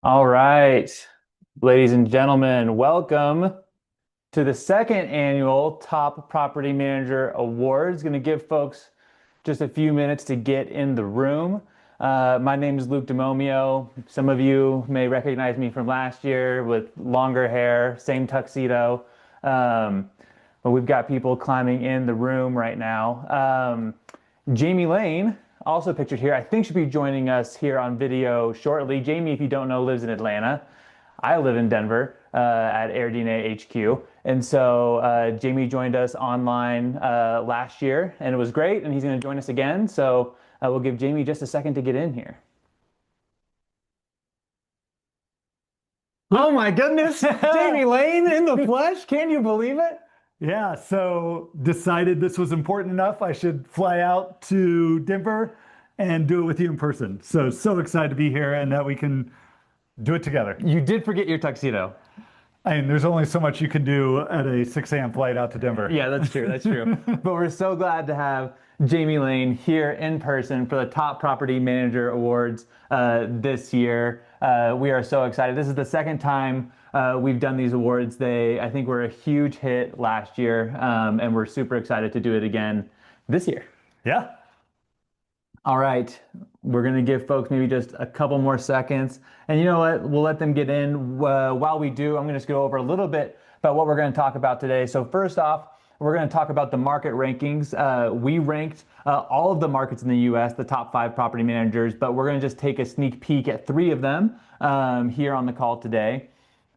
All right, ladies and gentlemen, welcome to the second annual Top Property Manager Awards. Going to give folks just a few minutes to get in the room. My name is Luke DaMommio. Some of you may recognize me from last year with longer hair, same tuxedo. But we've got people climbing in the room right now. Jamie Lane, also pictured here, I think should be joining us here on video shortly. Jamie, if you don't know, lives in Atlanta. I live in Denver at AirDNA HQ. And so Jamie joined us online last year, and it was great, and he's going to join us again. So we'll give Jamie just a second to get in here. Oh my goodness, Jamie Lane in the flesh. Can you believe it? Yeah, so decided this was important enough. I should fly out to Denver and do it with you in person. So excited to be here and that we can do it together. You did forget your tuxedo. I mean, there's only so much you can do at a 6 a.m. flight out to Denver. Yeah, that's true. That's true. But we're so glad to have Jamie Lane here in person for the Top Property Manager Awards this year. We are so excited. This is the second time we've done these awards. I think, were a huge hit last year, and we're super excited to do it again this year. Yeah. All right, we're gonna give folks maybe just a couple more seconds. And you know what? We'll let them get in. While we do, I'm gonna just go over a little bit about what we're gonna talk about today. So first off, we're gonna talk about the market rankings. We ranked all of the markets in the US, the top 5 property managers, but we're gonna just take a sneak peek at 3 of them here on the call today.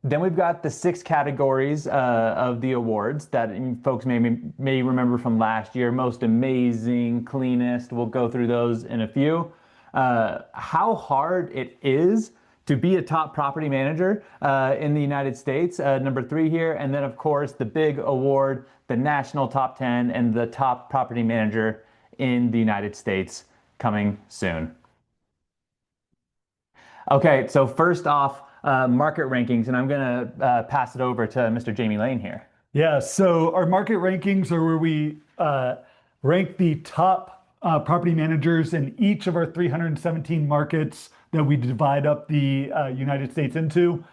Then we've got the 6 categories of the awards that folks may remember from last year. Most amazing, cleanest. We'll go through those in a few. How hard it is to be a top property manager in the United States, number 3 here. And then, of course, the big award, the national top 10 and the top property manager in the United States coming soon. Okay, so first off, market rankings, and I'm going to pass it over to Mr. Jamie Lane here. Yeah, so our market rankings are where we rank the top property managers in each of our 317 markets that we divide up the United States into.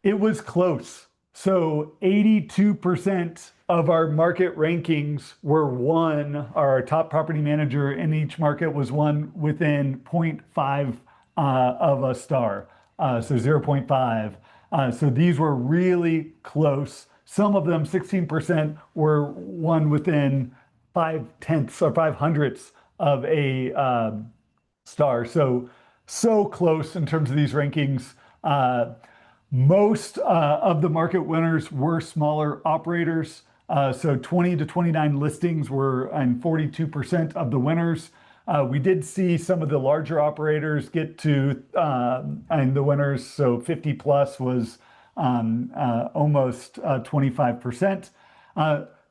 It was close. So 82% of our market rankings were won, our top property manager in each market was won within 0.5 of a star. So 0.5. So these were really close. Some of them, 16%, were won within 0.5 or 0.05 of a star. So close in terms of these rankings. Most of the market winners were smaller operators. So 20 to 29 listings were in 42% of the winners. We did see some of the larger operators get to, and the winners, so 50 plus was almost 25%.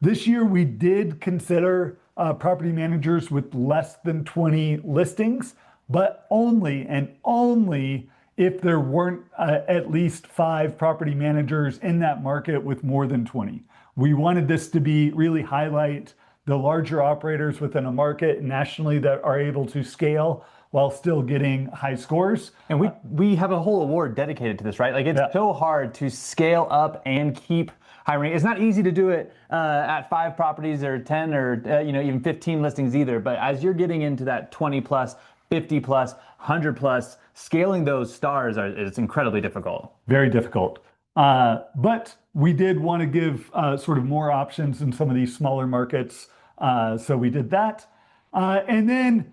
This year we did consider property managers with less than 20 listings, but only and only if there weren't at least 5 property managers in that market with more than 20. We wanted this to be really highlight the larger operators within a market nationally that are able to scale while still getting high scores. And we have a whole award dedicated to this, right? Like it's so hard to scale up and keep hiring. It's not easy to do it at 5 properties or 10 or even 15 listings either. But as you're getting into that 20 plus, 50 plus, 100 plus, scaling those stars is incredibly difficult. Very difficult. But we did want to give sort of more options in some of these smaller markets. So we did that. And then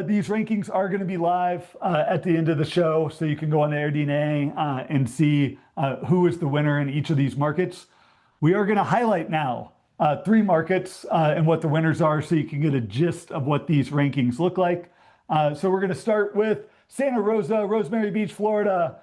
these rankings are going to be live at the end of the show. So you can go on the AirDNA and see who is the winner in each of these markets. We are going to highlight now 3 markets and what the winners are so you can get a gist of what these rankings look like. So we're going to start with Santa Rosa, Rosemary Beach, Florida.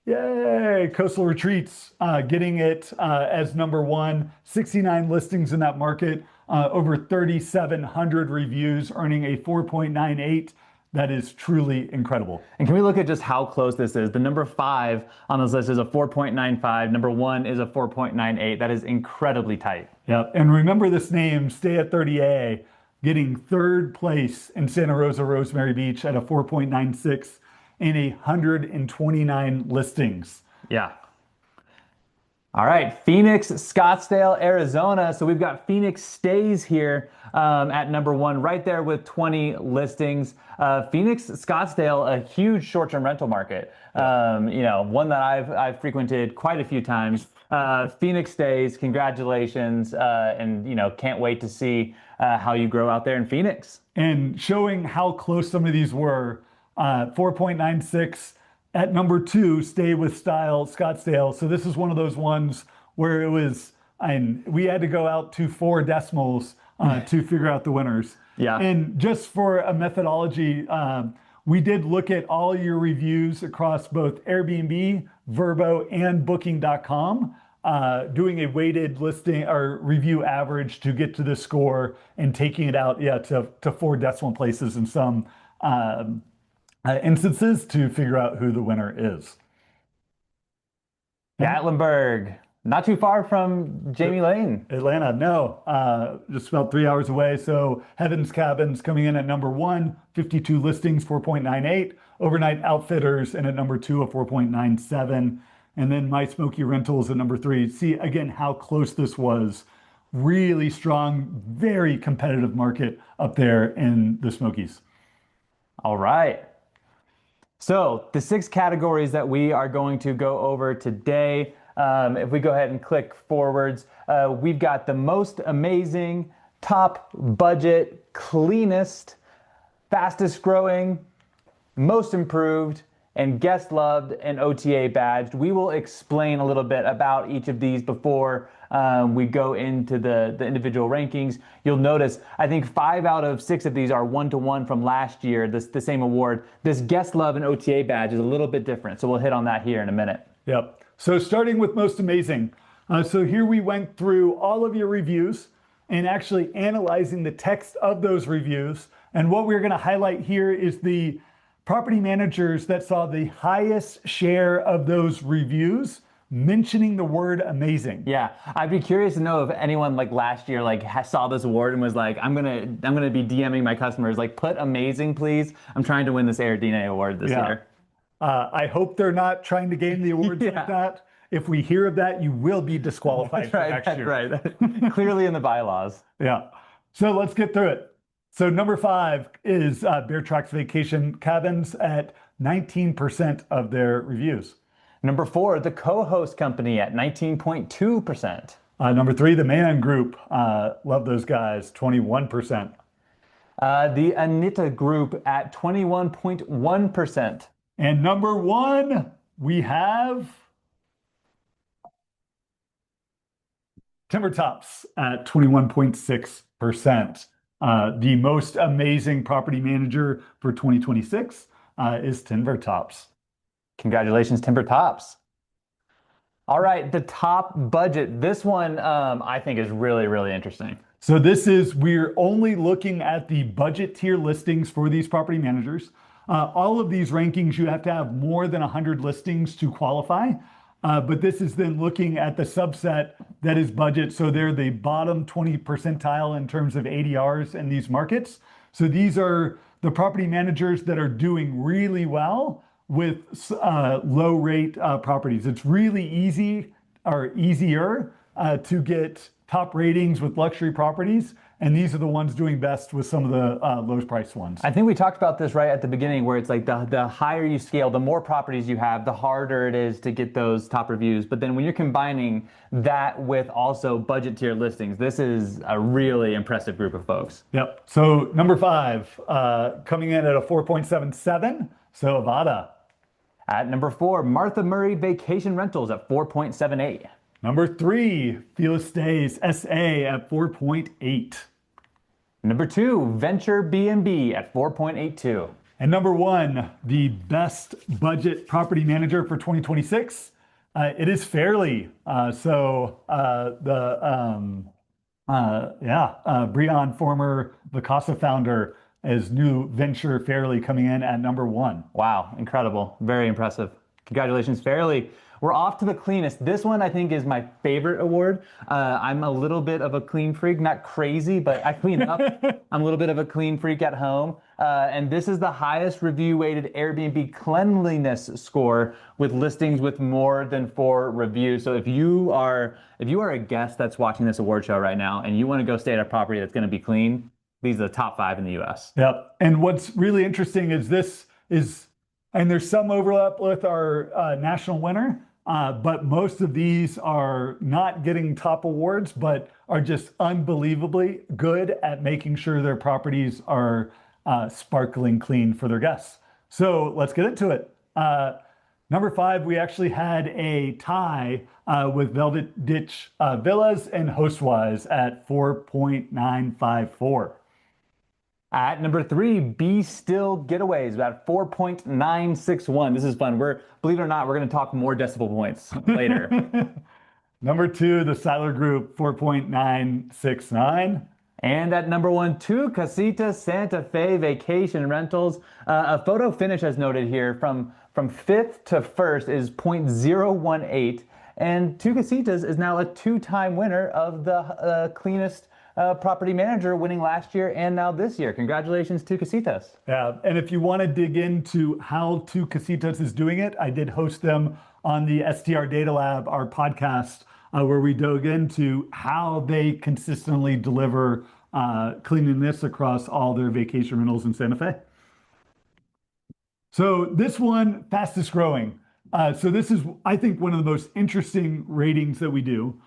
Yay! Coastal Retreats getting it as number 1. 69 listings in that market, over 3,700 reviews, earning a 4.98. That is truly incredible. And can we look at just how close this is? The number 5 on this list is a 4.95. Number 1 is a 4.98. That is incredibly tight. Yeah, and remember this name, Stay at 30A, getting 3rd place in Santa Rosa, Rosemary Beach at a 4.96. and 129 listings. Yeah. All right, Phoenix, Scottsdale, Arizona. So we've got Phoenix Stays here at number one, right there with 20 listings. Phoenix, Scottsdale, a huge short-term rental market. One that I've frequented quite a few times. Phoenix Stays, congratulations, and can't wait to see how you grow out there in Phoenix. And showing how close some of these were, 4.96. At number two, Stay with Style, Scottsdale. So this is one of those ones where it was, and we had to go out to 4 decimals to figure out the winners. Yeah. And just for a methodology, we did look at all your reviews across both Airbnb, Vrbo, and Booking.com, doing a weighted listing or review average to get to the score and taking it out, to 4 decimal places in some instances to figure out who the winner is. Gatlinburg, not too far from Jamie Lane. Atlanta, no, just about 3 hours away. So Heaven's Cabins coming in at number one, 52 listings, 4.98. Overnight Outfitters, and at number two, a 4.97. And then My Smoky Rentals at number three. See, again, how close this was. Really strong, very competitive market up there in the Smokies. All right. So the 6 categories that we are going to go over today, if we go ahead and click forwards, we've got the most amazing, top budget, cleanest, fastest growing, most improved, and guest loved and OTA badged. We will explain a little bit about each of these before we go into the individual rankings. You'll notice, I think 5 out of 6 of these are 1-to-1 from last year, the same award. This guest love and OTA badge is a little bit different, so we'll hit on that here in a minute. Yep. So starting with most amazing. So here we went through all of your reviews and actually analyzing the text of those reviews. And what we're going to highlight here is the property managers that saw the highest share of those reviews mentioning the word amazing. Yeah, I'd be curious to know if anyone like last year saw this award and was like, I'm gonna be DMing my customers like, put amazing please. I'm trying to win this AirDNA award this year. I hope they're not trying to gain the awards like that. If we hear of that, you will be disqualified for next year. Right. Clearly in the bylaws. Yeah. So let's get through it. So number 5 is Bear Tracks Vacation Cabins at 19% of their reviews. Number 4, the co-host company at 19.2%. Number 3, the Man Group. Love those guys, 21%. The Anita Group at 21.1%. And number 1, we have Timber Tops at 21.6%. The most amazing property manager for 2026 is Timber Tops. Congratulations, Timber Tops. All right, the top budget. This one I think is really, really interesting. So we're only looking at the budget tier listings for these property managers. All of these rankings, you have to have more than 100 listings to qualify. But this is then looking at the subset that is budget. So they're the bottom 20 percentile in terms of ADRs in these markets. So these are the property managers that are doing really well with low rate properties. It's really easy or easier to get top ratings with luxury properties. And these are the ones doing best with some of the lowest priced ones. I think we talked about this right at the beginning where it's like the higher you scale, the more properties you have, the harder it is to get those top reviews. But then when you're combining that with also budget tier listings, this is a really impressive group of folks. Yep. So number 5, coming in at a 4.77, so Avada. At number 4, Martha Murray Vacation Rentals at 4.78. Number 3, Fila Stays SA at 4.8. Number 2, Venture B&B at 4.82. And number 1, the best budget property manager for 2026, it is Fairly. Breon, former Vacasa founder, is new venture Fairly coming in at number 1. Wow, incredible. Very impressive. Congratulations, Fairly. We're off to the cleanest. This one I think is my favorite award. I'm a little bit of a clean freak, not crazy, but I clean up. I'm a little bit of a clean freak at home. And this is the highest review weighted Airbnb cleanliness score with listings with more than 4 reviews. So if you are a guest that's watching this award show right now and you want to go stay at a property that's going to be clean, these are the top 5 in the US. Yep. And what's really interesting is and there's some overlap with our national winner, but most of these are not getting top awards, but are just unbelievably good at making sure their properties are sparkling clean for their guests. So let's get into it. Number 5, we actually had a tie with Velvet Ditch Villas and Hostwise at 4.954. At number 3, Be Still Getaways, about 4.961. This is fun. Believe it or not, we're going to talk more decibel points later. Number 2, the Siler Group, 4.969. And at number 1, Two Casitas Santa Fe Vacation Rentals. A photo finish, as noted here, from 5th to 1st is 0.018. And Two Casitas is now a 2-time winner of the cleanest property manager, winning last year and now this year. Congratulations, Two Casitas. Yeah, and if you want to dig into how Two Casitas is doing it, I did host them on the STR Data Lab, our podcast, where we dug into how they consistently deliver cleanliness across all their vacation rentals in Santa Fe. So this one, fastest growing. So this is, I think, one of the most interesting ratings that we do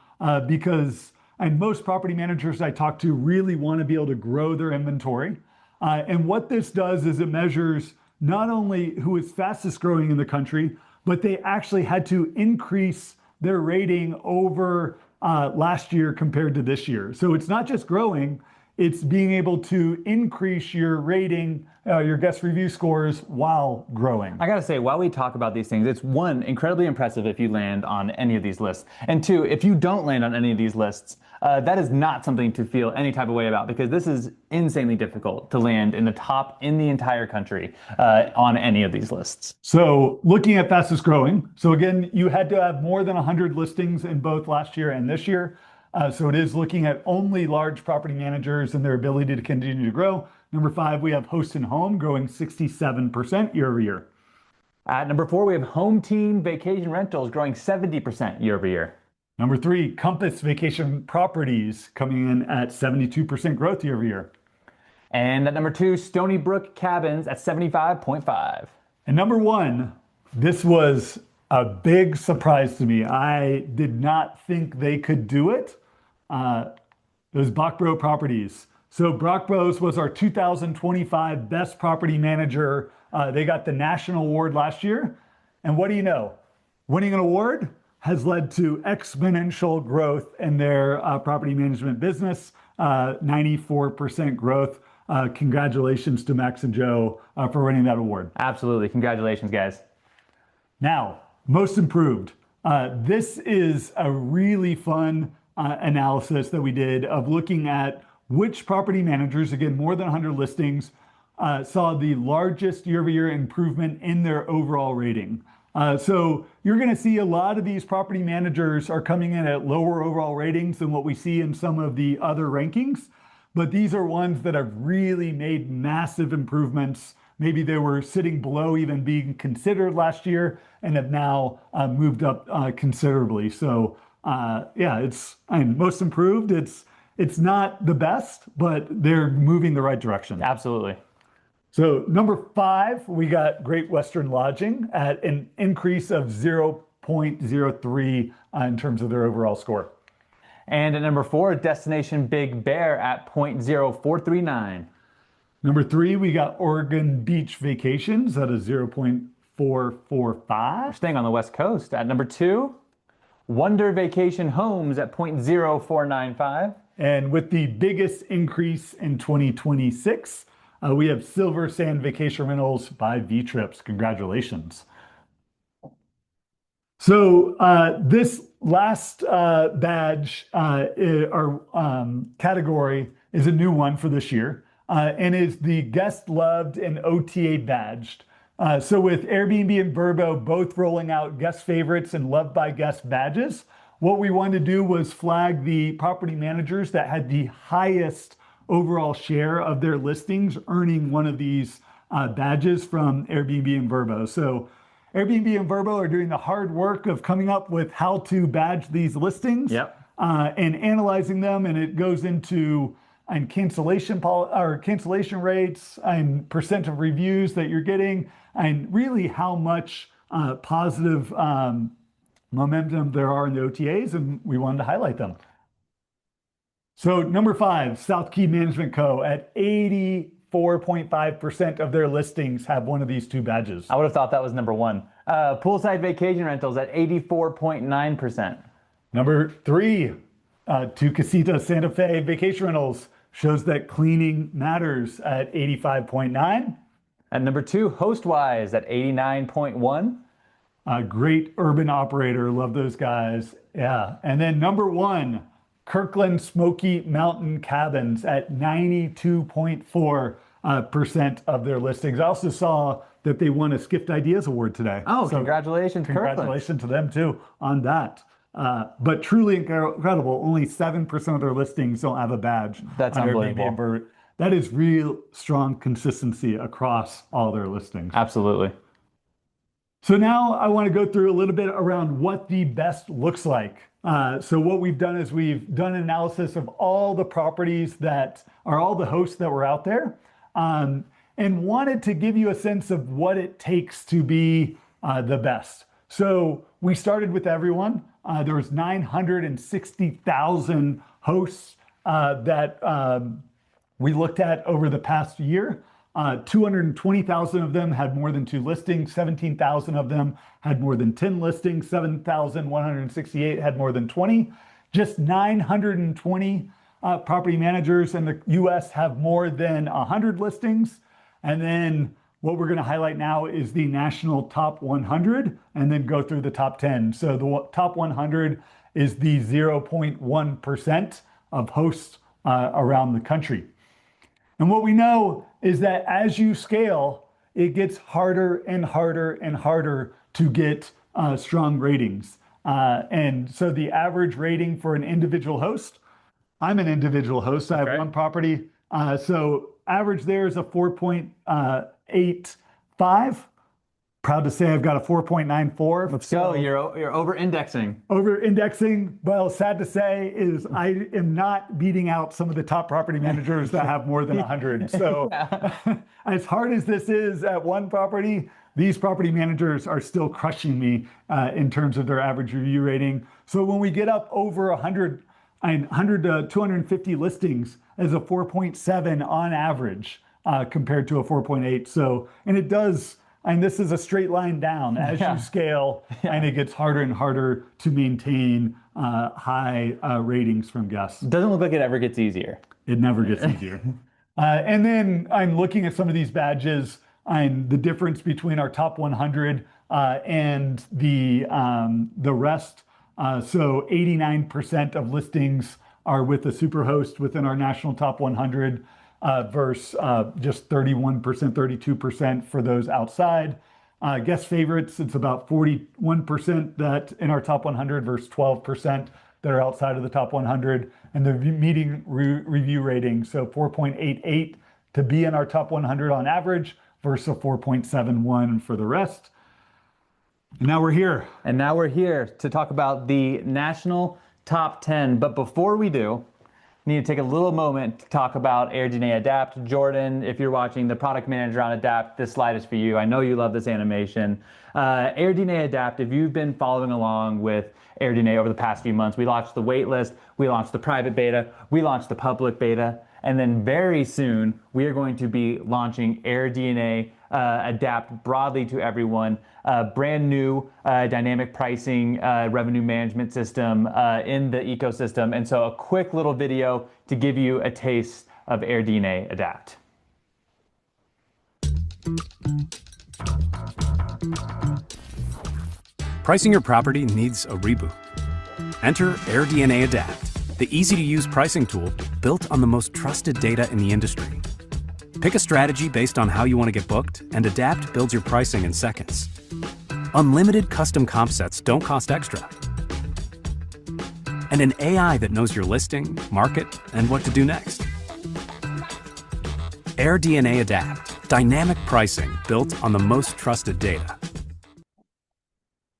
because most property managers I talk to really want to be able to grow their inventory. And what this does is it measures not only who is fastest growing in the country, but they actually had to increase their rating over last year compared to this year. So it's not just growing, it's being able to increase your rating, your guest review scores while growing. I gotta say, while we talk about these things, it's 1, incredibly impressive if you land on any of these lists. And 2, if you don't land on any of these lists, that is not something to feel any type of way about, because this is insanely difficult to land in the top in the entire country on any of these lists. So looking at fastest growing, so again, you had to have more than 100 listings in both last year and this year. So it is looking at only large property managers and their ability to continue to grow. Number 5, we have Host and Home growing 67% year over year. At number 4, we have Home Team Vacation Rentals growing 70% year over year. Number 3, Compass Vacation Properties coming in at 72% growth year over year. And at number 2, Stony Brook Cabins at 75.5. And number 1, this was a big surprise to me. I did not think they could do it. It was Bachbro Properties. So Bachbros was our 2025 Best Property Manager. They got the national award last year. And what do you know? Winning an award has led to exponential growth in their property management business, 94% growth. Congratulations to Max and Joe for winning that award. Absolutely. Congratulations, guys. Now, most improved. This is a really fun analysis that we did of looking at which property managers, again, more than 100 listings, saw the largest year-over-year improvement in their overall rating. So you're going to see a lot of these property managers are coming in at lower overall ratings than what we see in some of the other rankings, but these are ones that have really made massive improvements. Maybe they were sitting below even being considered last year and have now moved up considerably. So yeah, it's most improved. It's not the best, but they're moving the right direction. Absolutely. So number 5, we got Great Western Lodging at an increase of 0.03 in terms of their overall score. And at number 4, Destination Big Bear at 0.0439. Number 3, we got Oregon Beach Vacations at a 0.445. We're staying on the West Coast. At number 2, Wonder Vacation Homes at 0.0495. And with the biggest increase in 2026, we have Silver Sand Vacation Rentals by V-Trips. Congratulations. So this last badge or category is a new one for this year and is the Guest Loved and OTA Badged. So with Airbnb and Vrbo both rolling out guest favorites and loved by guests badges, what we wanted to do was flag the property managers that had the highest overall share of their listings earning one of these badges from Airbnb and Vrbo. So Airbnb and Vrbo are doing the hard work of coming up with how to badge these listings. Yep. And analyzing them, and it goes into cancellation rates and percent of reviews that you're getting, and really how much positive momentum there are in the OTAs, and we wanted to highlight them. So number 5, South Key Management Co. at 84.5% of their listings have one of these 2 badges. I would have thought that was number 1. Poolside Vacation Rentals at 84.9%. Number 3, Two Casitas Santa Fe Vacation Rentals shows that cleaning matters at 85.9. At number 2, Hostwise at 89.1. Great urban operator, love those guys. Yeah. And then number 1, Kirkland Smoky Mountain Cabins at 92.4% of their listings. I also saw that they won a Skift Ideas Award today. Oh, so congratulations, congratulations to them too on that. But truly incredible. Only 7% of their listings don't have a badge. That's unbelievable. That is real strong consistency across all their listings. Absolutely. So now I want to go through a little bit around what the best looks like. So what we've done is we've done an analysis of all the properties that are all the hosts that were out there, and wanted to give you a sense of what it takes to be the best. So we started with everyone. There was 960,000 hosts that we looked at over the past year. 220,000 of them had more than 2 listings. 17,000 of them had more than 10 listings. 7,168 had more than 20. Just 920 property managers in the US have more than 100 listings. And then what we're going to highlight now is the national top 100 and then go through the top 10. So the top 100 is the 0.1% of hosts around the country. And what we know is that as you scale, it gets harder and harder and harder to get strong ratings. And so the average rating for an individual host, I'm an individual host. I have one property. So average there is a 4.85. Proud to say I've got a 4.94. Let's go. You're over-indexing. Over-indexing. Well, sad to say is I am not beating out some of the top property managers that have more than 100. So as hard as this is at one property, these property managers are still crushing me in terms of their average review rating. So when we get up over 100 to 250 listings as a 4.7 on average compared to a 4.8. So, and it does, and this is a straight line down as you scale, and it gets harder and harder to maintain high ratings from guests. Doesn't look like it ever gets easier. It never gets easier. And then I'm looking at some of these badges and the difference between our top 100 and the rest. So 89% of listings are with a superhost within our national top 100 versus just 31%, 32% for those outside. Guest favorites, it's about 41% that in our top 100 versus 12% that are outside of the top 100. And the median review rating, so 4.88 to be in our top 100 on average versus a 4.71 for the rest. And now we're here. And now we're here to talk about the national top 10. But before we do, we need to take a little moment to talk about AirDNA Adapt. Jordan, if you're watching, the product manager on Adapt, this slide is for you. I know you love this animation. AirDNA Adapt, if you've been following along with AirDNA over the past few months, we launched the waitlist, we launched the private beta, we launched the public beta, and then very soon we are going to be launching AirDNA Adapt broadly to everyone. Brand new dynamic pricing revenue management system in the ecosystem. And so a quick little video to give you a taste of AirDNA Adapt. Pricing your property needs a reboot. Enter AirDNA Adapt, the easy-to-use pricing tool built on the most trusted data in the industry. Pick a strategy based on how you want to get booked, and Adapt builds your pricing in seconds. Unlimited custom comp sets don't cost extra. And an AI that knows your listing, market, and what to do next. AirDNA Adapt, dynamic pricing built on the most trusted data.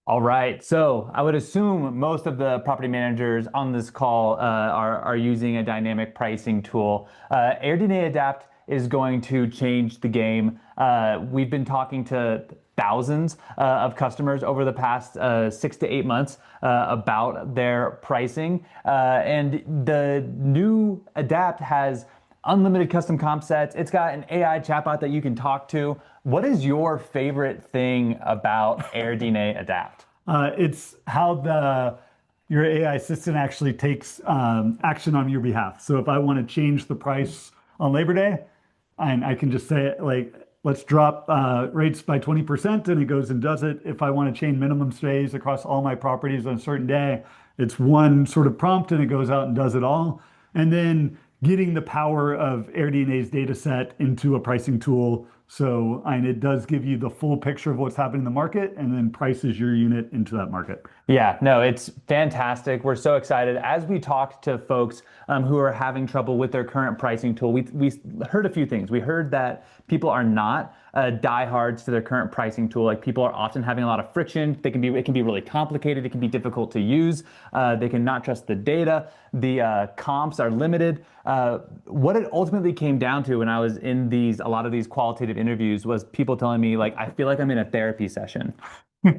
All right, so I would assume most of the property managers on this call are using a dynamic pricing tool. AirDNA Adapt is going to change the game. We've been talking to thousands of customers over the past 6 to 8 months about their pricing. And the new Adapt has unlimited custom comp sets. It's got an AI chatbot that you can talk to. What is your favorite thing about AirDNA Adapt? It's how your AI assistant actually takes action on your behalf. So if I want to change the price on Labor Day, and I can just say, like, let's drop rates by 20%, and it goes and does it. If I want to change minimum stays across all my properties on a certain day, it's one sort of prompt, and it goes out and does it all. And then getting the power of AirDNA's data set into a pricing tool. So, and it does give you the full picture of what's happening in the market and then prices your unit into that market. Yeah, no, it's fantastic. We're so excited. As we talked to folks who are having trouble with their current pricing tool, we heard a few things. We heard that people are not diehards to their current pricing tool. Like, people are often having a lot of friction. It can be really complicated. It can be difficult to use. They can not trust the data. The comps are limited. What it ultimately came down to when I was in a lot of these qualitative interviews was people telling me, like, I feel like I'm in a therapy session.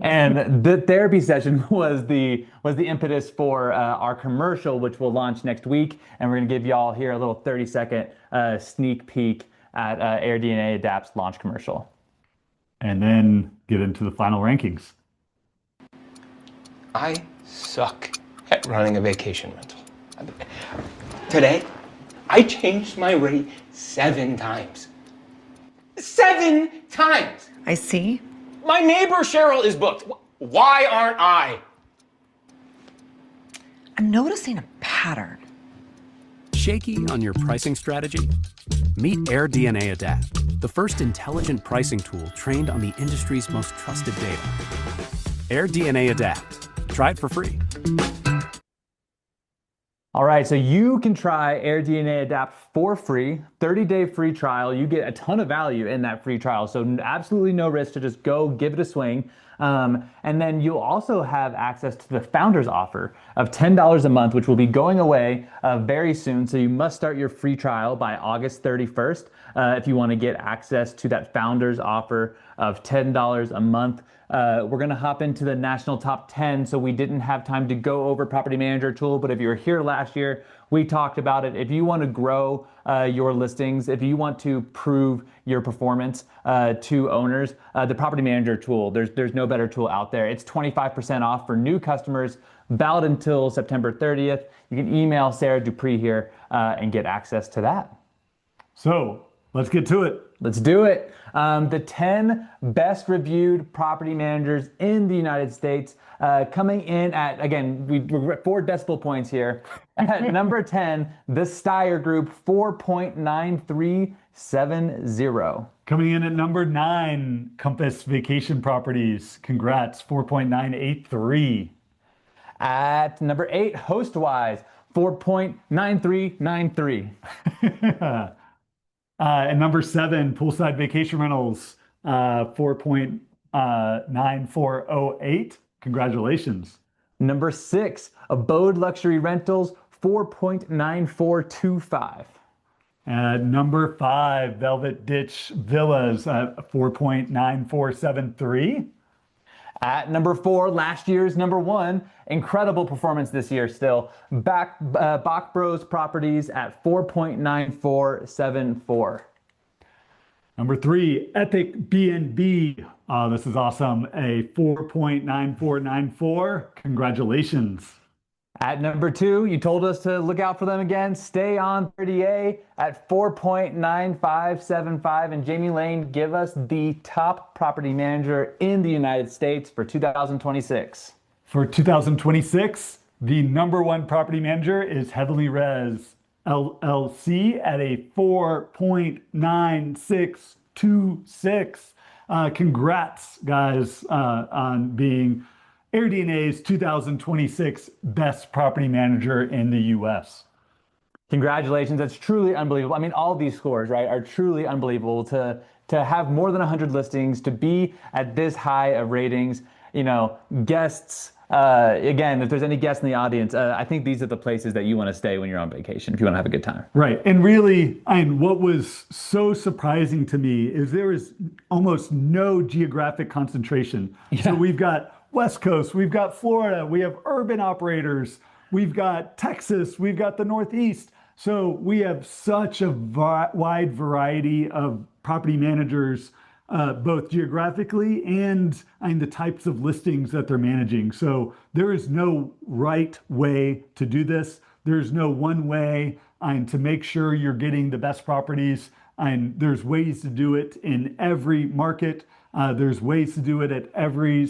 And the therapy session was the impetus for our commercial, which will launch next week. And we're going to give y'all here a little 30-second sneak peek at AirDNA Adapt's launch commercial. And then get into the final rankings. I suck at running a vacation rental. Today, I changed my rate 7 times. 7 times! I see. My neighbor Cheryl is booked. Why aren't I? I'm noticing a pattern. Shaky on your pricing strategy? Meet AirDNA Adapt, the first intelligent pricing tool trained on the industry's most trusted data. AirDNA Adapt. Try it for free. All right, so you can try AirDNA Adapt for free, 30-day free trial. You get a ton of value in that free trial, so absolutely no risk to just go give it a swing. And then you'll also have access to the founder's offer of $10 a month, which will be going away very soon. So you must start your free trial by August 31st if you want to get access to that founder's offer of $10 a month. We're going to hop into the national top 10, so we didn't have time to go over Property Manager Tool, but if you were here last year, we talked about it. If you want to grow your listings, if you want to prove your performance to owners, the Property Manager Tool, there's no better tool out there. It's 25% off for new customers, valid until September 30th. You can email Sarah Dupree here and get access to that. So let's get to it. Let's do it. The 10 best reviewed property managers in the United States, coming in at, again, we're at 4 decimal points here. At number 10, the Steyer Group, 4.9370. Coming in at number 9, Compass Vacation Properties. Congrats, 4.983. At number 8, HostWise, 4.9393. And number 7, Poolside Vacation Rentals, 4.9408. Congratulations. Number 6, Abode Luxury Rentals, 4.9425. Number 5, Velvet Ditch Villas, 4.9473. At number 4, last year's number 1, incredible performance this year still, Bach Bros Properties at 4.9474. Number 3, Epic B&B. This is awesome. A 4.9494. Congratulations. At number 2, you told us to look out for them again. Stay on 30A at 4.9575. And Jamie Lane, give us the top property manager in the United States for 2026. For 2026, the number 1 property manager is Heavenly Res LLC at a 4.9626. Congrats, guys, on being AirDNA's 2026 Best Property Manager in the U.S. Congratulations. That's truly unbelievable. I mean, all of these scores, right, are truly unbelievable to have more than 100 listings, to be at this high of ratings. You know, guests, again, if there's any guests in the audience, I think these are the places that you want to stay when you're on vacation, if you want to have a good time. Right. And really, and what was so surprising to me is there is almost no geographic concentration. Yeah. So we've got West Coast, we've got Florida, we have urban operators, we've got Texas, we've got the Northeast. So we have such a wide variety of property managers, both geographically and the types of listings that they're managing. So there is no right way to do this. There's no one way to make sure you're getting the best properties. And there's ways to do it in every market. There's ways to do it at every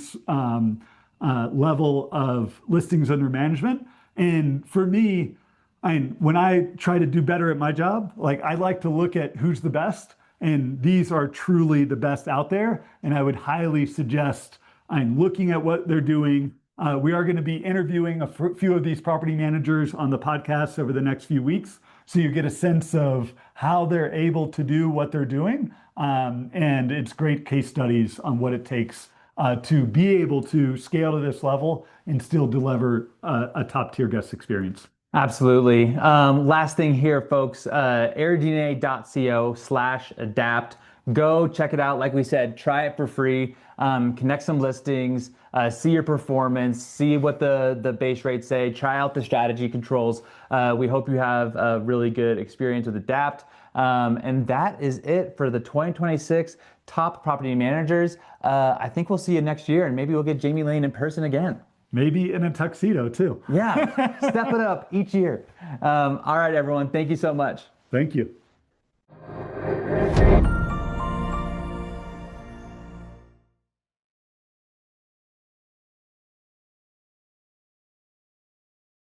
level of listings under management. And for me, when I try to do better at my job, like I like to look at who's the best, and these are truly the best out there. And I would highly suggest looking at what they're doing. We are going to be interviewing a few of these property managers on the podcast over the next few weeks, so you get a sense of how they're able to do what they're doing. And it's great case studies on what it takes to be able to scale to this level and still deliver a top-tier guest experience. Absolutely. Last thing here, folks, airdna.co/adapt. Go check it out. Like we said, try it for free. Connect some listings, see your performance, see what the base rates say, try out the strategy controls. We hope you have a really good experience with Adapt. And that is it for the 2026 top property managers. I think we'll see you next year, and maybe we'll get Jamie Lane in person again. Maybe in a tuxedo too. Yeah, step it up each year. All right, everyone. Thank you so much. Thank you.